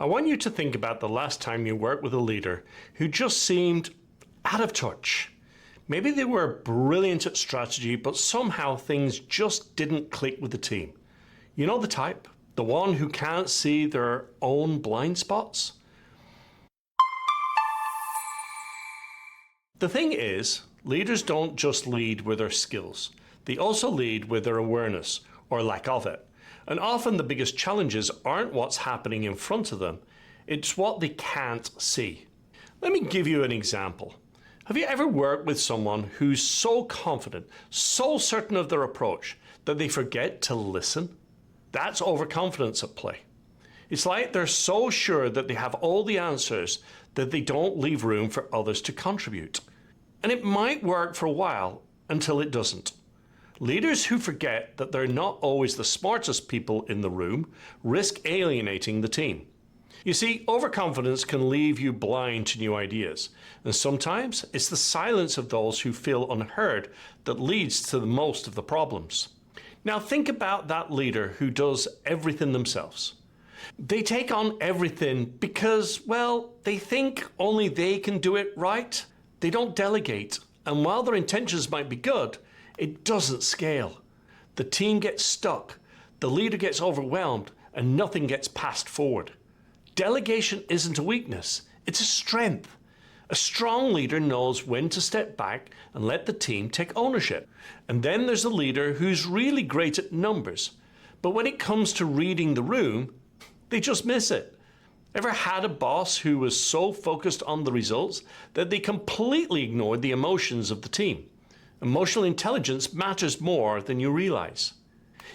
I want you to think about the last time you worked with a leader who just seemed out of touch. Maybe they were brilliant at strategy, but somehow things just didn't click with the team. You know the type, the one who can't see their own blind spots? The thing is, leaders don't just lead with their skills. They also lead with their awareness, or lack of it. And often the biggest challenges aren't what's happening in front of them, it's what they can't see. Let me give you an example. Have you ever worked with someone who's so confident, so certain of their approach, that they forget to listen? That's overconfidence at play. It's like they're so sure that they have all the answers that they don't leave room for others to contribute. And it might work for a while until it doesn't. Leaders who forget that they're not always the smartest people in the room risk alienating the team. You see, overconfidence can leave you blind to new ideas, and sometimes it's the silence of those who feel unheard that leads to the most of the problems. Now think about that leader who does everything themselves. They take on everything because, well, they think only they can do it right. They don't delegate, and while their intentions might be good, it doesn't scale. The team gets stuck, the leader gets overwhelmed, and nothing gets passed forward. Delegation isn't a weakness, it's a strength. A strong leader knows when to step back and let the team take ownership. And then there's a leader who's really great at numbers, but when it comes to reading the room, they just miss it. Ever had a boss who was so focused on the results that they completely ignored the emotions of the team? Emotional intelligence matters more than you realize.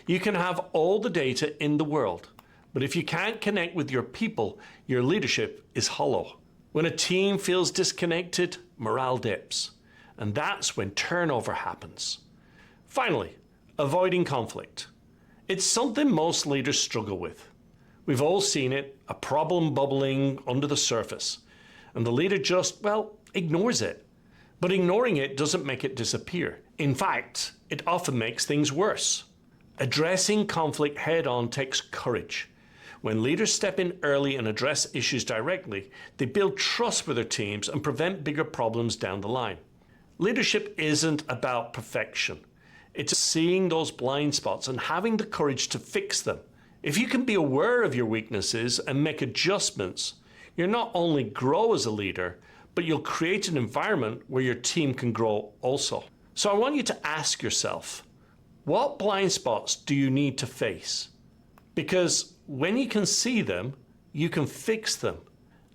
You can have all the data in the world, but if you can't connect with your people, your leadership is hollow. When a team feels disconnected, morale dips, and that's when turnover happens. Finally, avoiding conflict. It's something most leaders struggle with. We've all seen it, a problem bubbling under the surface, and the leader just, well, ignores it. But ignoring it doesn't make it disappear. In fact, it often makes things worse. Addressing conflict head-on takes courage. When leaders step in early and address issues directly, they build trust with their teams and prevent bigger problems down the line. Leadership isn't about perfection. It's seeing those blind spots and having the courage to fix them. If you can be aware of your weaknesses and make adjustments, you'll not only grow as a leader, but you'll create an environment where your team can grow also. So I want you to ask yourself, what blind spots do you need to face? Because when you can see them, you can fix them.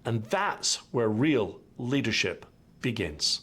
And that's where real leadership begins.